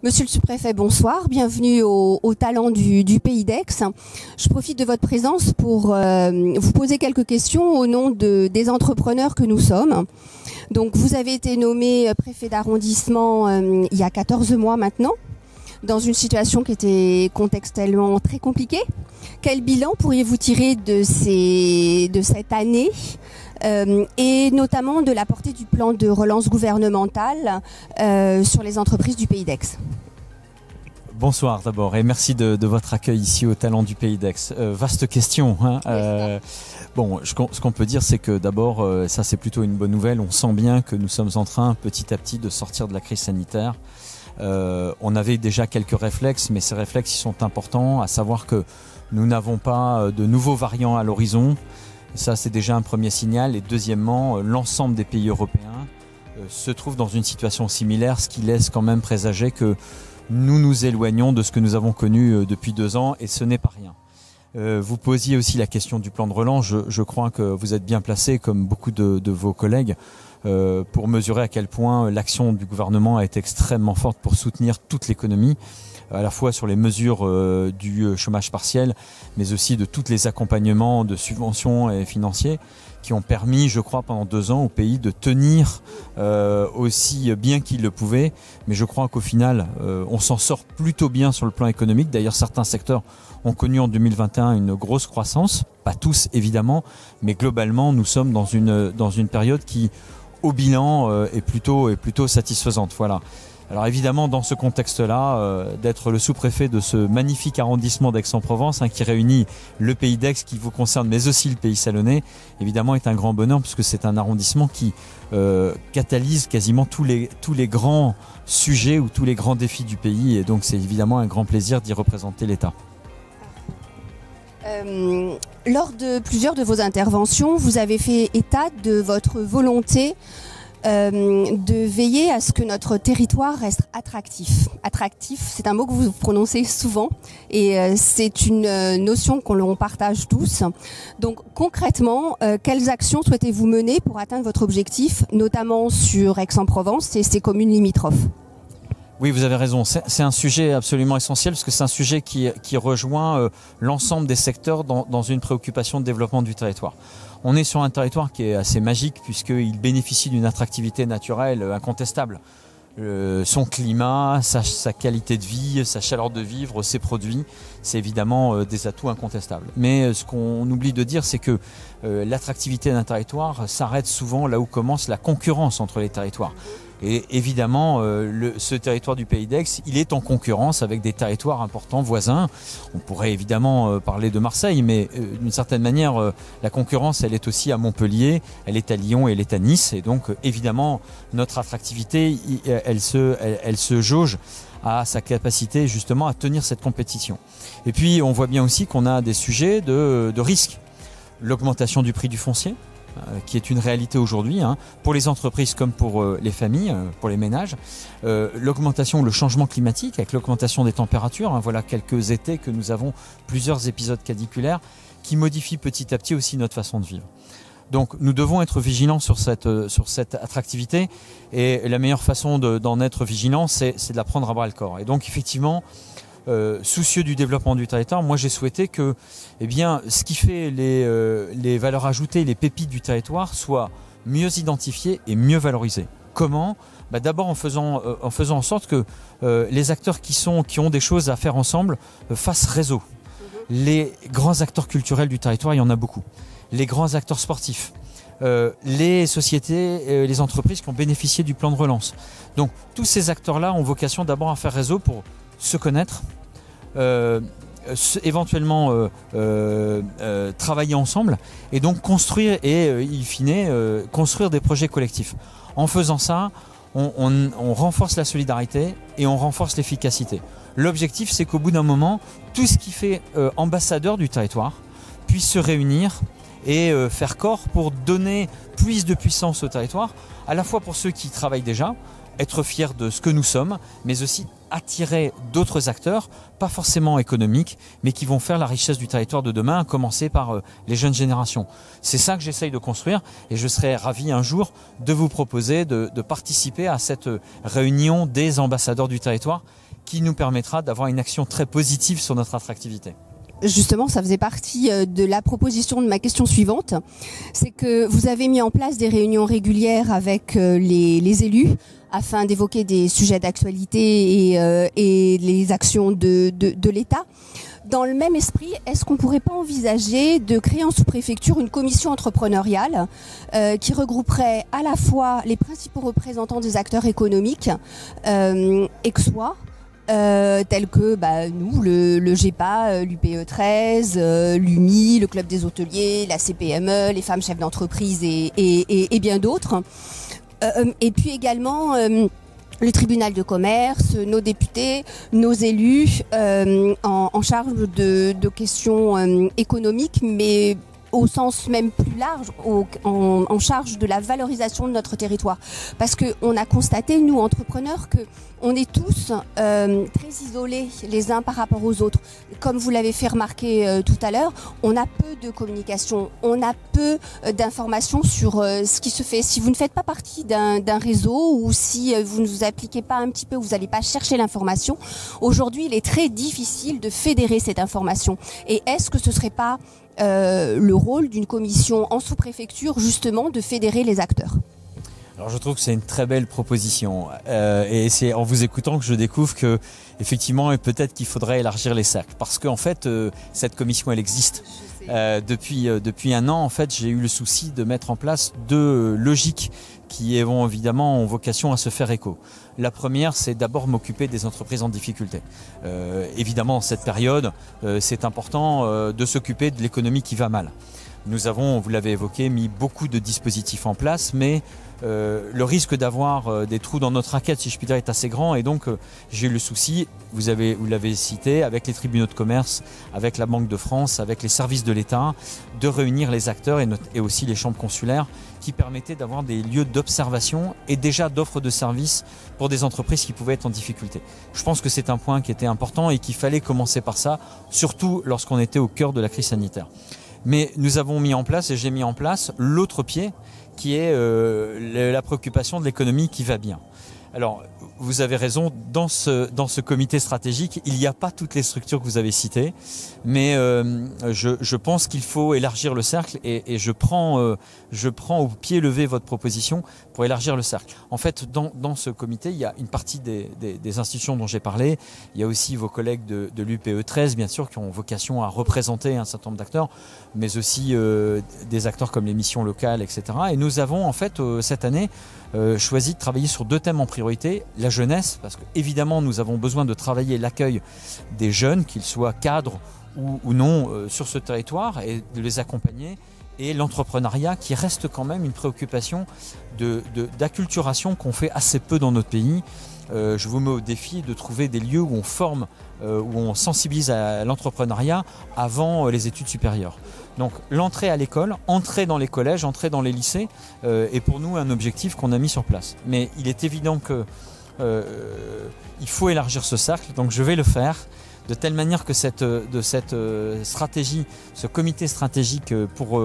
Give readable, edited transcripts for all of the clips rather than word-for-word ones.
Monsieur le sous-préfet, bonsoir. Bienvenue au Talent du Pays d'Aix. Je profite de votre présence pour vous poser quelques questions au nom des entrepreneurs que nous sommes. Donc, vous avez été nommé préfet d'arrondissement il y a 14 mois maintenant, dans une situation qui était contextuellement très compliquée. Quel bilan pourriez-vous tirer de cette année et notamment de la portée du plan de relance gouvernementale sur les entreprises du Pays d'Aix? Bonsoir d'abord et merci de votre accueil ici au Talent du Pays d'Aix. Vaste question. Hein, bon, ce qu'on peut dire, c'est que d'abord, ça c'est plutôt une bonne nouvelle. On sent bien que nous sommes en train petit à petit de sortir de la crise sanitaire. On avait déjà quelques réflexes, mais ces réflexes ils sont importants, à savoir que nous n'avons pas de nouveaux variants à l'horizon. Ça, c'est déjà un premier signal. Et deuxièmement, l'ensemble des pays européens se trouvent dans une situation similaire, ce qui laisse quand même présager que nous nous éloignons de ce que nous avons connu depuis 2 ans, et ce n'est pas rien. Vous posiez aussi la question du plan de relance. Je crois que vous êtes bien placé, comme beaucoup de vos collègues, pour mesurer à quel point l'action du gouvernement a été extrêmement forte pour soutenir toute l'économie, à la fois sur les mesures du chômage partiel, mais aussi de tous les accompagnements de subventions et financiers qui ont permis, je crois, pendant 2 ans au pays de tenir aussi bien qu'il le pouvait. Mais je crois qu'au final, on s'en sort plutôt bien sur le plan économique. D'ailleurs, certains secteurs ont connu en 2021 une grosse croissance, pas tous évidemment, mais globalement, nous sommes dans une période qui, au bilan, est plutôt satisfaisante. Voilà. Alors évidemment, dans ce contexte-là, d'être le sous-préfet de ce magnifique arrondissement d'Aix-en-Provence, qui réunit le Pays d'Aix qui vous concerne, mais aussi le Pays salonnais, évidemment est un grand bonheur puisque c'est un arrondissement qui catalyse quasiment tous les grands sujets ou tous les grands défis du pays. Et donc c'est évidemment un grand plaisir d'y représenter l'État. Lors de plusieurs de vos interventions, vous avez fait état de votre volonté de veiller à ce que notre territoire reste attractif. Attractif, c'est un mot que vous prononcez souvent et c'est une notion qu'on partage tous. Donc concrètement, quelles actions souhaitez-vous mener pour atteindre votre objectif, notamment sur Aix-en-Provence et ses communes limitrophes ? Oui, vous avez raison. C'est un sujet absolument essentiel parce que c'est un sujet qui rejoint l'ensemble des secteurs dans une préoccupation de développement du territoire. On est sur un territoire qui est assez magique puisqu'il bénéficie d'une attractivité naturelle incontestable. Son climat, sa qualité de vie, sa chaleur de vivre, ses produits, c'est évidemment des atouts incontestables. Mais ce qu'on oublie de dire, c'est que l'attractivité d'un territoire s'arrête souvent là où commence la concurrence entre les territoires. Et évidemment, ce territoire du Pays d'Aix, il est en concurrence avec des territoires importants voisins. On pourrait évidemment parler de Marseille, mais d'une certaine manière, la concurrence, elle est aussi à Montpellier, elle est à Lyon et elle est à Nice. Et donc, évidemment, notre attractivité, elle se jauge à sa capacité justement à tenir cette compétition. Et puis, on voit bien aussi qu'on a des sujets de risque. L'augmentation du prix du foncier, qui est une réalité aujourd'hui, pour les entreprises comme pour les familles, pour les ménages. L'augmentation, le changement climatique, avec l'augmentation des températures. Voilà quelques étés que nous avons plusieurs épisodes caniculaires qui modifient petit à petit aussi notre façon de vivre. Donc nous devons être vigilants sur cette attractivité et la meilleure façon d'en être vigilant, c'est de la prendre à bras le corps. Et donc effectivement, soucieux du développement du territoire, moi j'ai souhaité que ce qui fait les valeurs ajoutées, les pépites du territoire soient mieux identifiées et mieux valorisées. Comment ? D'abord en faisant en sorte que les acteurs qui ont des choses à faire ensemble fassent réseau. Les grands acteurs culturels du territoire, il y en a beaucoup. Les grands acteurs sportifs. Les sociétés, les entreprises qui ont bénéficié du plan de relance. Donc tous ces acteurs-là ont vocation d'abord à faire réseau pour se connaître, éventuellement travailler ensemble et donc construire et in fine construire des projets collectifs. En faisant ça, on renforce la solidarité et on renforce l'efficacité. L'objectif, c'est qu'au bout d'un moment, tout ce qui fait ambassadeur du territoire puisse se réunir et faire corps pour donner plus de puissance au territoire, à la fois pour ceux qui travaillent déjà, être fiers de ce que nous sommes, mais aussi attirer d'autres acteurs, pas forcément économiques, mais qui vont faire la richesse du territoire de demain, à commencer par les jeunes générations. C'est ça que j'essaye de construire et je serais ravi un jour de vous proposer de participer à cette réunion des ambassadeurs du territoire qui nous permettra d'avoir une action très positive sur notre attractivité. Justement, ça faisait partie de la proposition de ma question suivante. C'est que vous avez mis en place des réunions régulières avec les élus afin d'évoquer des sujets d'actualité et les actions de l'État. Dans le même esprit, est-ce qu'on ne pourrait pas envisager de créer en sous-préfecture une commission entrepreneuriale qui regrouperait à la fois les principaux représentants des acteurs économiques, EXOI, tels que nous, le GEPA, l'UPE 13, l'UMI, le Club des hôteliers, la CPME, les femmes chefs d'entreprise et bien d'autres. Et puis également le tribunal de commerce, nos députés, nos élus en charge de questions économiques, mais au sens même plus large, en charge de la valorisation de notre territoire. Parce qu'on a constaté, nous, entrepreneurs, qu'on est tous très isolés les uns par rapport aux autres. Comme vous l'avez fait remarquer tout à l'heure, on a peu de communication, on a peu d'informations sur ce qui se fait. Si vous ne faites pas partie d'un réseau ou si vous ne vous appliquez pas un petit peu, vous n'allez pas chercher l'information, aujourd'hui, il est très difficile de fédérer cette information. Et est-ce que ce serait pas le rôle d'une commission en sous-préfecture, justement, de fédérer les acteurs? Alors je trouve que c'est une très belle proposition et c'est en vous écoutant que je découvre que effectivement peut-être qu'il faudrait élargir les cercles parce qu'en fait cette commission elle existe. Depuis un an en fait j'ai eu le souci de mettre en place deux logiques qui ont évidemment vocation à se faire écho. La première, c'est d'abord m'occuper des entreprises en difficulté. Évidemment, en cette période, c'est important de s'occuper de l'économie qui va mal. Nous avons, vous l'avez évoqué, mis beaucoup de dispositifs en place, mais le risque d'avoir des trous dans notre raquette, si je puis dire, est assez grand. Et donc, j'ai eu le souci, vous l'avez cité, avec les tribunaux de commerce, avec la Banque de France, avec les services de l'État, de réunir les acteurs et aussi les chambres consulaires qui permettaient d'avoir des lieux d'observation et déjà d'offres de services pour des entreprises qui pouvaient être en difficulté. Je pense que c'est un point qui était important et qu'il fallait commencer par ça, surtout lorsqu'on était au cœur de la crise sanitaire. Mais nous avons mis en place, et j'ai mis en place, l'autre pied, qui est la préoccupation de l'économie qui va bien. Alors, vous avez raison, dans ce comité stratégique, il n'y a pas toutes les structures que vous avez citées, mais je pense qu'il faut élargir le cercle et je prends au pied levé votre proposition pour élargir le cercle. En fait, dans ce comité, il y a une partie des institutions dont j'ai parlé, il y a aussi vos collègues de l'UPE 13, bien sûr, qui ont vocation à représenter un certain nombre d'acteurs, mais aussi des acteurs comme les missions locales, etc. Et nous avons, en fait, cette année, choisi de travailler sur deux thèmes en priorité. La jeunesse, parce qu'évidemment nous avons besoin de travailler l'accueil des jeunes, qu'ils soient cadres ou non sur ce territoire, et de les accompagner, et l'entrepreneuriat qui reste quand même une préoccupation d'acculturation qu'on fait assez peu dans notre pays. Je vous mets au défi de trouver des lieux où on forme, où on sensibilise à l'entrepreneuriat avant les études supérieures. Donc l'entrée à l'école, entrer dans les collèges, entrer dans les lycées est pour nous un objectif qu'on a mis sur place. Mais il est évident que il faut élargir ce cercle, donc je vais le faire de telle manière que cette stratégie, ce comité stratégique pour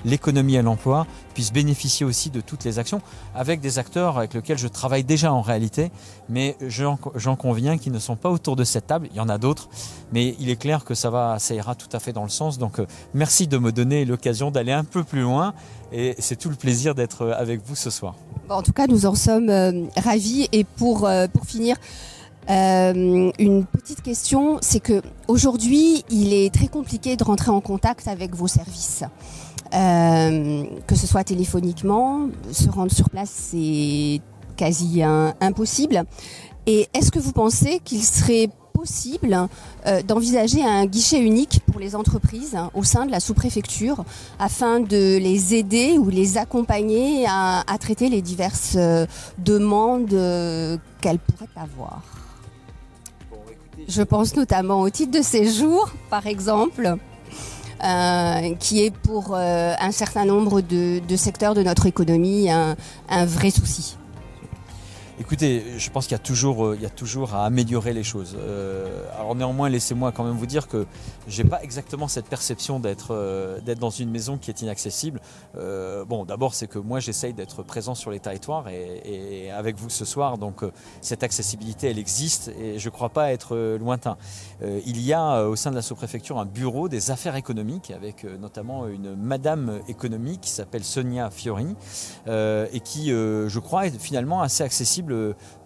l'économie et l'emploi puisse bénéficier aussi de toutes les actions avec des acteurs avec lesquels je travaille déjà en réalité, mais j'en conviens qu'ils ne sont pas autour de cette table, il y en a d'autres, mais il est clair que ça ira tout à fait dans le sens, donc merci de me donner l'occasion d'aller un peu plus loin et c'est tout le plaisir d'être avec vous ce soir. Bon, en tout cas, nous en sommes ravis et pour finir, une petite question, c'est que aujourd'hui, il est très compliqué de rentrer en contact avec vos services, que ce soit téléphoniquement, se rendre sur place, c'est quasi impossible. Et est-ce que vous pensez qu'il serait possible d'envisager un guichet unique pour les entreprises au sein de la sous-préfecture afin de les aider ou les accompagner à traiter les diverses demandes qu'elles pourraient avoir? Je pense notamment au titre de séjour, par exemple, qui est pour un certain nombre de secteurs de notre économie un vrai souci. Écoutez, je pense qu'il y a toujours à améliorer les choses. Alors néanmoins, laissez-moi quand même vous dire que j'ai pas exactement cette perception d'être dans une maison qui est inaccessible. Bon, d'abord, c'est que moi, j'essaye d'être présent sur les territoires et avec vous ce soir, donc cette accessibilité, elle existe et je crois pas être lointain. Il y a au sein de la sous-préfecture un bureau des affaires économiques avec notamment une madame économique qui s'appelle Sonia Fiori et qui, je crois, est finalement assez accessible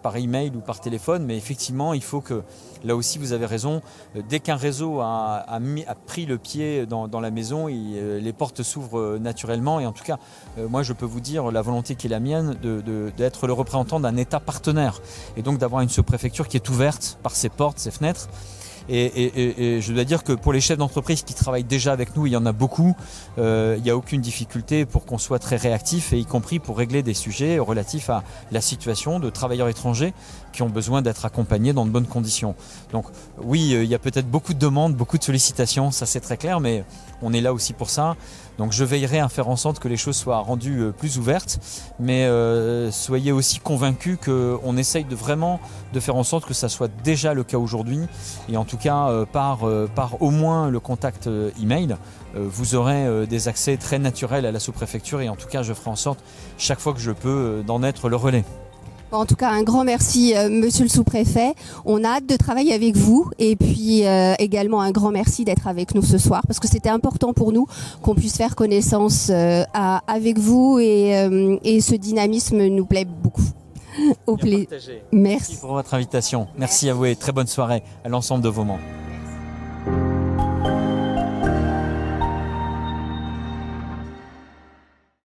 par email ou par téléphone, mais effectivement il faut que, là aussi vous avez raison, dès qu'un réseau a pris le pied dans la maison, les portes s'ouvrent naturellement et en tout cas moi je peux vous dire la volonté qui est la mienne d'être le représentant d'un État partenaire et donc d'avoir une sous-préfecture qui est ouverte par ses portes, ses fenêtres. Et je dois dire que pour les chefs d'entreprise qui travaillent déjà avec nous, il y en a beaucoup, il n'y a aucune difficulté pour qu'on soit très réactif et y compris pour régler des sujets relatifs à la situation de travailleurs étrangers qui ont besoin d'être accompagnés dans de bonnes conditions. Donc oui, il y a peut-être beaucoup de demandes, beaucoup de sollicitations, ça c'est très clair, mais on est là aussi pour ça. Donc je veillerai à faire en sorte que les choses soient rendues plus ouvertes, mais soyez aussi convaincus qu'on essaye vraiment de faire en sorte que ça soit déjà le cas aujourd'hui. Et en tout cas, par au moins le contact email, vous aurez des accès très naturels à la sous-préfecture et en tout cas, je ferai en sorte, chaque fois que je peux, d'en être le relais. En tout cas, un grand merci, monsieur le sous-préfet. On a hâte de travailler avec vous et puis également un grand merci d'être avec nous ce soir parce que c'était important pour nous qu'on puisse faire connaissance avec vous et ce dynamisme nous plaît beaucoup. Au plaisir. Merci pour votre invitation. Merci à vous et très bonne soirée à l'ensemble de vos membres.